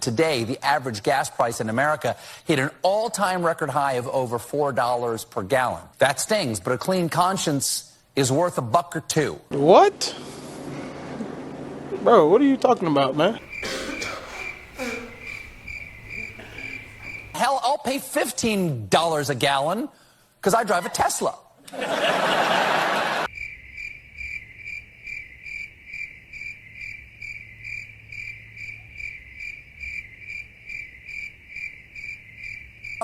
Today, the average gas price in America hit an all-time record high of over $4 per gallon. That stings, but a clean conscience is worth $1 or $2. What? Bro, what are you talking about, man? Hell, I'll pay $15 a gallon because I drive a Tesla.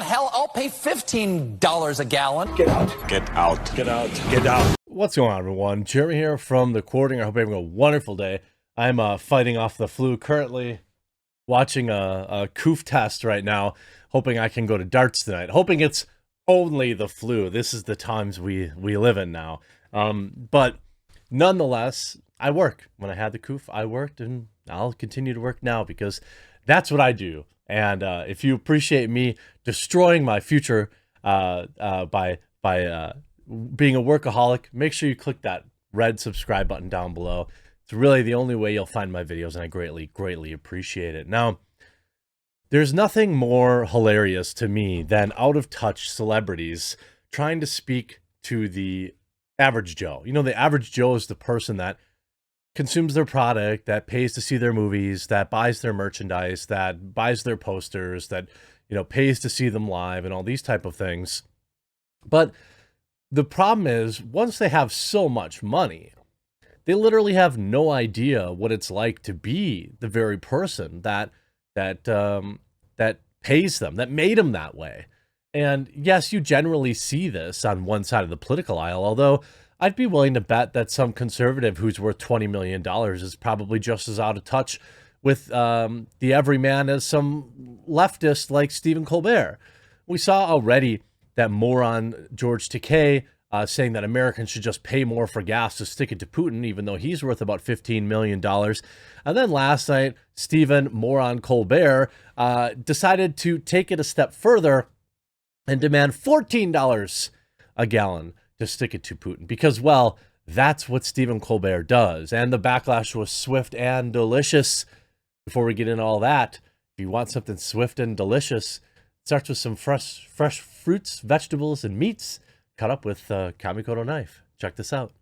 Hell, I'll pay $15 a gallon. Get out. Get out. Get out. Get out. What's going on, everyone? Jeremy here from the Quartering. I hope you're having a wonderful day. I'm fighting off the flu, currently watching a coof test right now, hoping I can go to darts tonight, hoping it's only the flu. This is the times we live in now. But nonetheless, I work. When I had the coof, I worked, and I'll continue to work now because that's what I do. And if you appreciate me destroying my future by being a workaholic, make sure you click that red subscribe button down below. It's really the only way you'll find my videos, and I greatly appreciate it. Now, there's nothing more hilarious to me than out-of-touch celebrities trying to speak to the average Joe. You know, the average Joe is the person that consumes their product, that pays to see their movies, that buys their merchandise, that buys their posters, that, you know, pays to see them live and all these type of things. But the problem is, once they have so much money, they literally have no idea what it's like to be the very person that pays them, that made them that way. And yes, you generally see this on one side of the political aisle, although I'd be willing to bet that some conservative who's worth $20 million is probably just as out of touch with the everyman as some leftist like Stephen Colbert. We saw already that moron George Takei saying that Americans should just pay more for gas to stick it to Putin, even though he's worth about $15 million. And then last night, Stephen moron Colbert decided to take it a step further and demand $14 a gallon to stick it to Putin, because, well, that's what Stephen Colbert does. And the backlash was swift and delicious. Before we get into all that, if you want something swift and delicious, it starts with some fresh fruits, vegetables, and meats cut up with a Kamikoto knife. Check this out.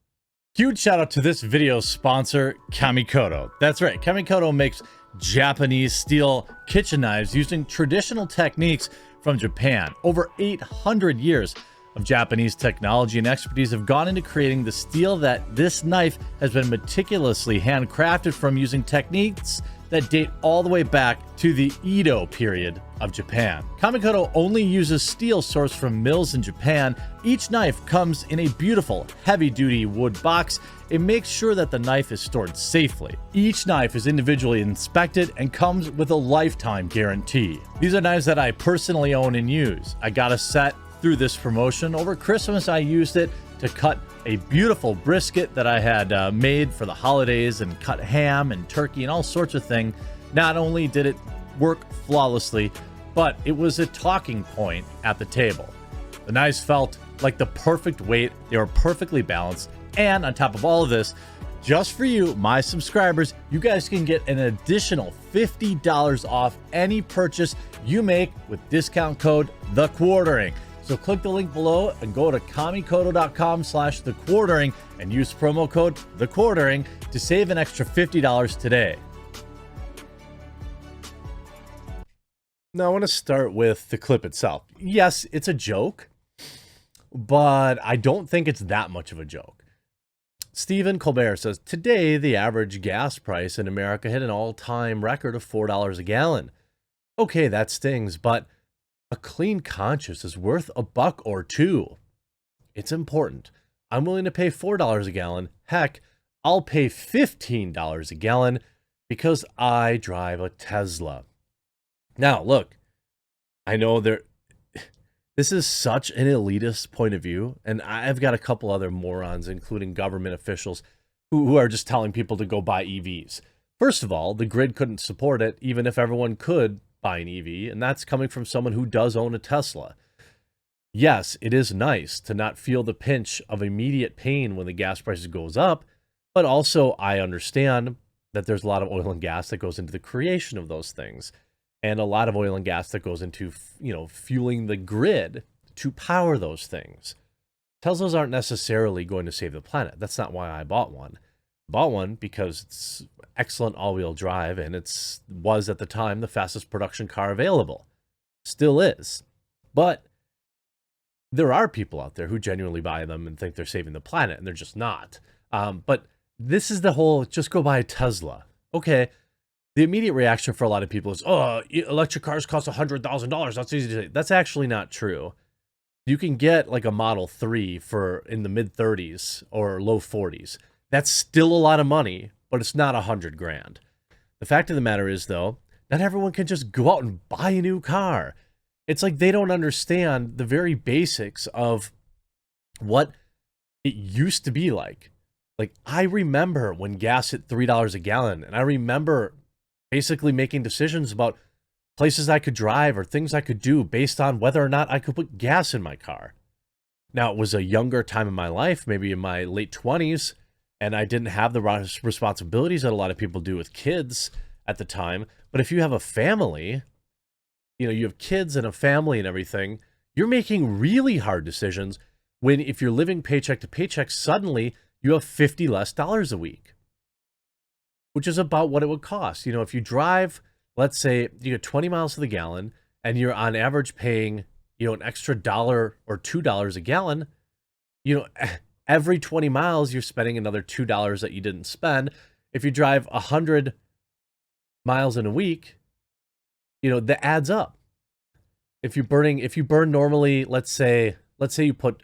Huge shout out to this video's sponsor, Kamikoto. That's right, Kamikoto makes Japanese steel kitchen knives using traditional techniques from Japan. Over 800 years of Japanese technology and expertise have gone into creating the steel that this knife has been meticulously handcrafted from, using techniques that date all the way back to the Edo period of Japan. Kamikoto only uses steel sourced from mills in Japan. Each knife comes in a beautiful, heavy-duty wood box. It makes sure that the knife is stored safely. Each knife is individually inspected and comes with a lifetime guarantee. These are knives that I personally own and use. I got a set through this promotion. Over Christmas, I used it to cut a beautiful brisket that I had made for the holidays, and cut ham and turkey and all sorts of things. Not only did it work flawlessly, but it was a talking point at the table. The knives felt like the perfect weight. They were perfectly balanced. And on top of all of this, just for you, my subscribers, you guys can get an additional $50 off any purchase you make with discount code TheQuartering. So click the link below and go to kamikoto.com/thequartering and use promo code TheQuartering to save an extra $50 today. Now I want to start with the clip itself. Yes, it's a joke, but I don't think it's that much of a joke. Stephen Colbert says, today the average gas price in America hit an all-time record of $4 a gallon. Okay, that stings, but a clean conscience is worth $1 or $2. It's important. I'm willing to pay $4 a gallon. Heck, I'll pay $15 a gallon because I drive a Tesla. Now, look, I know this is such an elitist point of view, and I've got a couple other morons, including government officials, who are just telling people to go buy EVs. First of all, the grid couldn't support it, even if everyone could buy an EV, and that's coming from someone who does own a Tesla. Yes, it is nice to not feel the pinch of immediate pain when the gas prices goes up, but also I understand that there's a lot of oil and gas that goes into the creation of those things. and a lot of oil and gas that goes into, fueling the grid to power those things. Teslas aren't necessarily going to save the planet. That's not why I bought one. I bought one because it's excellent all-wheel drive, and was at the time the fastest production car available. Still is. But there are people out there who genuinely buy them and think they're saving the planet, and they're just not. But this is the whole, just go buy a Tesla. Okay, the immediate reaction for a lot of people is, oh, electric cars cost $100,000. That's easy to say. That's actually not true. You can get like a Model 3 for in the mid 30s or low 40s. That's still a lot of money, but it's not $100,000. The fact of the matter is, though, not everyone can just go out and buy a new car. It's like they don't understand the very basics of what it used to be like. Like, I remember when gas hit $3 a gallon, and I remember basically making decisions about places I could drive or things I could do based on whether or not I could put gas in my car. Now, it was a younger time in my life, maybe in my late 20s, and I didn't have the responsibilities that a lot of people do with kids at the time. But if you have a family, you have kids and a family and everything, you're making really hard decisions when, if you're living paycheck to paycheck, suddenly you have $50 less a week, which is about what it would cost. If you drive, let's say you get 20 miles to the gallon and you're on average paying, an extra $1 or $2 a gallon, every 20 miles you're spending another $2 that you didn't spend. If you drive 100 miles in a week, that adds up. If you burn normally, let's say you put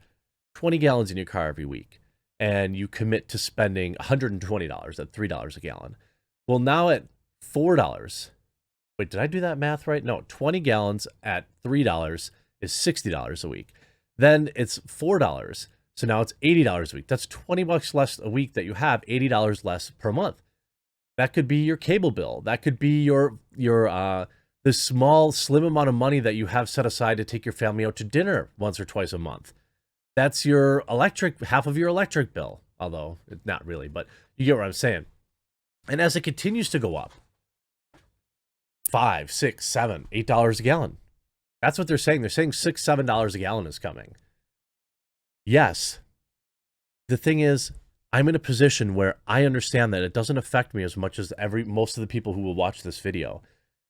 20 gallons in your car every week and you commit to spending $120 at $3 a gallon. Well, now at $4, wait, did I do that math right? No, 20 gallons at $3 is $60 a week. Then it's $4. So now it's $80 a week. That's $20 less a week that you have, $80 less per month. That could be your cable bill. That could be your the small, slim amount of money that you have set aside to take your family out to dinner once or twice a month. That's your half of your electric bill. Although, not really, but you get what I'm saying. And as it continues to go up, $5, $6, $7, $8 a gallon. That's what they're saying. They're saying $6, $7 a gallon is coming. Yes. The thing is, I'm in a position where I understand that it doesn't affect me as much as most of the people who will watch this video.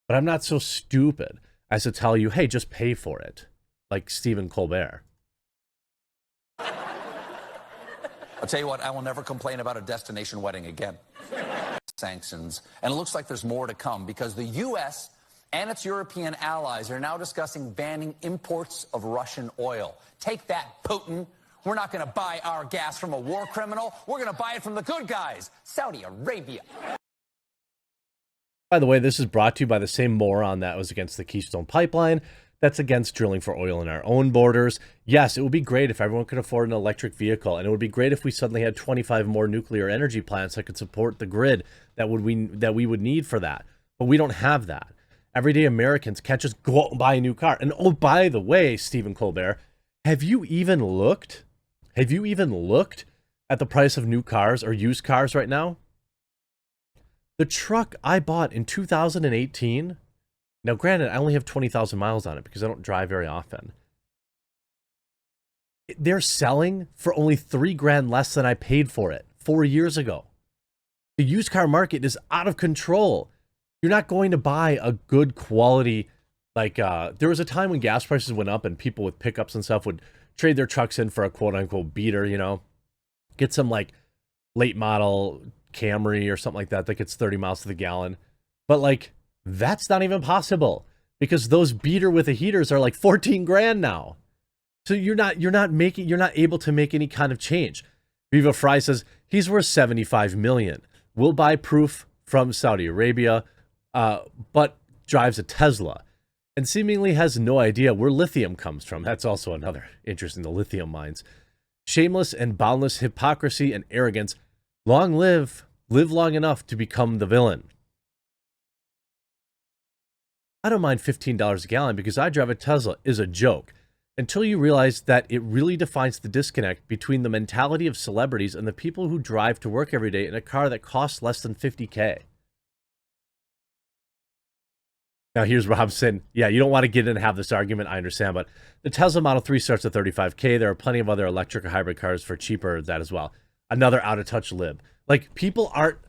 But I'm not so stupid as to tell you, hey, just pay for it, like Stephen Colbert. I'll tell you what, I will never complain about a destination wedding again. Sanctions. And it looks like there's more to come because the U.S. and its European allies are now discussing banning imports of Russian oil. Take that, Putin. We're not going to buy our gas from a war criminal. We're going to buy it from the good guys, Saudi Arabia. By the way, this is brought to you by the same moron that was against the Keystone Pipeline, that's against drilling for oil in our own borders. Yes, it would be great if everyone could afford an electric vehicle, and it would be great if we suddenly had 25 more nuclear energy plants that could support the grid that we would need for that. But we don't have that. Everyday Americans can't just go out and buy a new car. And oh, by the way, Stephen Colbert, have you even looked at the price of new cars or used cars right now? The truck I bought in 2018, now granted, I only have 20,000 miles on it because I don't drive very often. They're selling for only $3,000 less than I paid for it 4 years ago. The used car market is out of control. You're not going to buy a good quality, there was a time when gas prices went up and people with pickups and stuff would trade their trucks in for a quote-unquote beater, get some late model Camry or something like that gets 30 miles to the gallon. But that's not even possible because those beater with the heaters are $14,000 now. So you're not able to make any kind of change. Viva Fry says he's worth $75 million. We'll buy proof from Saudi Arabia, but drives a Tesla and seemingly has no idea where lithium comes from. That's also another interest in the lithium mines. Shameless and boundless hypocrisy and arrogance. Long live long enough to become the villain. I don't mind $15 a gallon because I drive a Tesla is a joke until you realize that it really defines the disconnect between the mentality of celebrities and the people who drive to work every day in a car that costs less than $50K. Now, here's Robson. Yeah, you don't want to get in and have this argument. I understand, but the Tesla Model 3 starts at $35K. There are plenty of other electric or hybrid cars for cheaper than that as well. Another out-of-touch lib. Like, people aren't...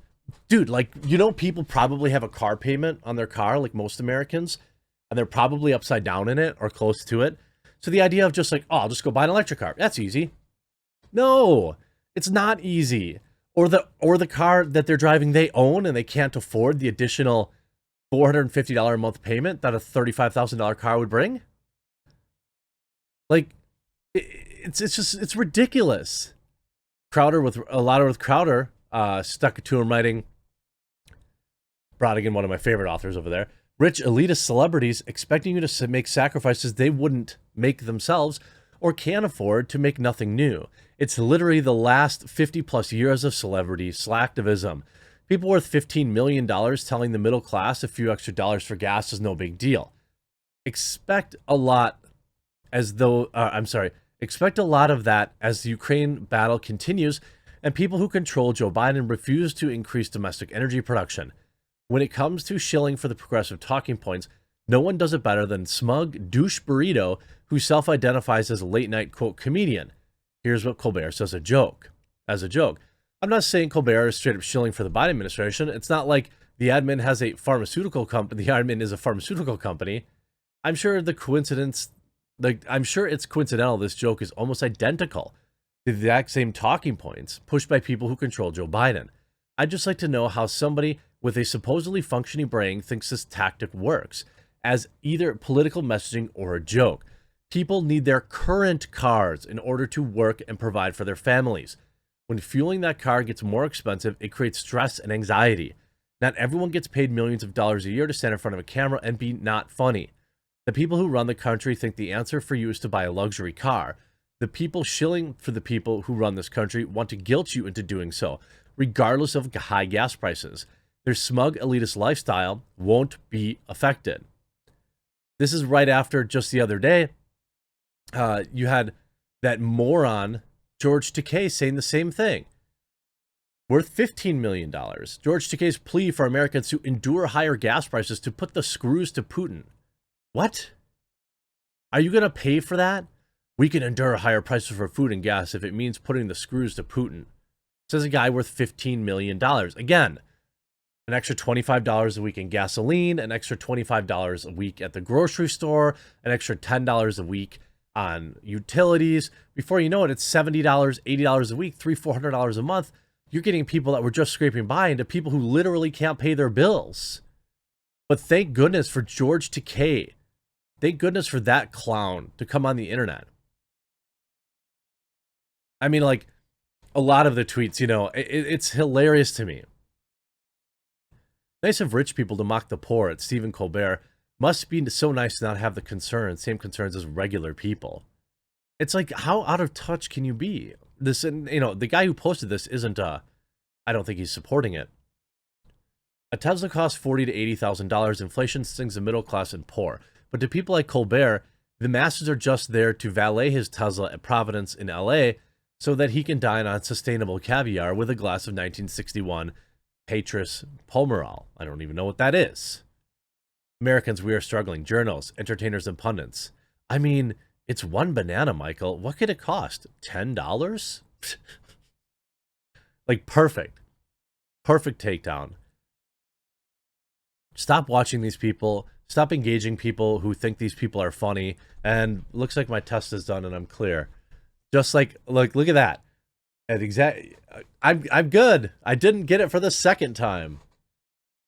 Dude, like, you know, people probably have a car payment on their car, like most Americans, and they're probably upside down in it or close to it. So the idea of just like, oh, I'll just go buy an electric car. That's easy. No, it's not easy. Or the car that they're driving they own and they can't afford the additional $450 a month payment that a $35,000 car would bring. Like, it's ridiculous. Crowder with Crowder stuck to him writing, Brodigan, one of my favorite authors over there. Rich elitist celebrities expecting you to make sacrifices they wouldn't make themselves or can't afford to make nothing new. It's literally the last 50 plus years of celebrity slacktivism. People worth $15 million telling the middle class a few extra dollars for gas is no big deal. Expect a lot of that as the Ukraine battle continues and people who control Joe Biden refuse to increase domestic energy production. When it comes to shilling for the progressive talking points, no one does it better than smug douche burrito who self-identifies as a late-night, quote, comedian. Here's what Colbert says as a joke. I'm not saying Colbert is straight up shilling for the Biden administration. It's not like the admin has a pharmaceutical company. The admin is a pharmaceutical company. I'm sure it's coincidental this joke is almost identical to the exact same talking points pushed by people who control Joe Biden. I'd just like to know how somebody with a supposedly functioning brain thinks this tactic works as either political messaging or a joke. People need their current cars in order to work and provide for their families. When fueling that car gets more expensive, it creates stress and anxiety. Not everyone gets paid millions of dollars a year to stand in front of a camera and be not funny. The people who run the country think the answer for you is to buy a luxury car. The people shilling for the people who run this country want to guilt you into doing so, regardless of high gas prices. Their smug elitist lifestyle won't be affected. This is right after just the other day, you had that moron George Takei saying the same thing. Worth $15 million. George Takei's plea for Americans to endure higher gas prices to put the screws to Putin. What? Are you going to pay for that? We can endure higher prices for food and gas if it means putting the screws to Putin. Says a guy worth $15 million. Again, an extra $25 a week in gasoline, an extra $25 a week at the grocery store, an extra $10 a week on utilities. Before you know it, it's $70, $80 a week, $300, $400 a month. You're getting people that were just scraping by into people who literally can't pay their bills. But thank goodness for George Takei. Thank goodness for that clown to come on the internet. I mean, like, a lot of the tweets, you know, it's hilarious to me. Nice of rich people to mock the poor at Stephen Colbert. Must be so nice to not have the same concerns as regular people. It's like, how out of touch can you be? This, you know, the guy who posted this isn't, I don't think he's supporting it. A Tesla costs $40,000 to $80,000. Inflation stings the middle class and poor. But to people like Colbert, the masses are just there to valet his Tesla at Providence in LA so that he can dine on sustainable caviar with a glass of 1961 Petrus Pomerol. I don't even know what that is. Americans, we are struggling. Journals, entertainers, and pundits. I mean, it's one banana, Michael. What could it cost? $10? Like, perfect. Perfect takedown. Stop watching these people. Stop engaging people who think these people are funny. And looks like my test is done and I'm clear. Just like, look at that. I'm good. I didn't get it for the second time.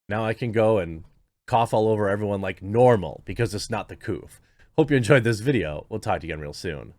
Now I can go and cough all over everyone like normal because it's not the coof. Hope you enjoyed this video. We'll talk to you again real soon.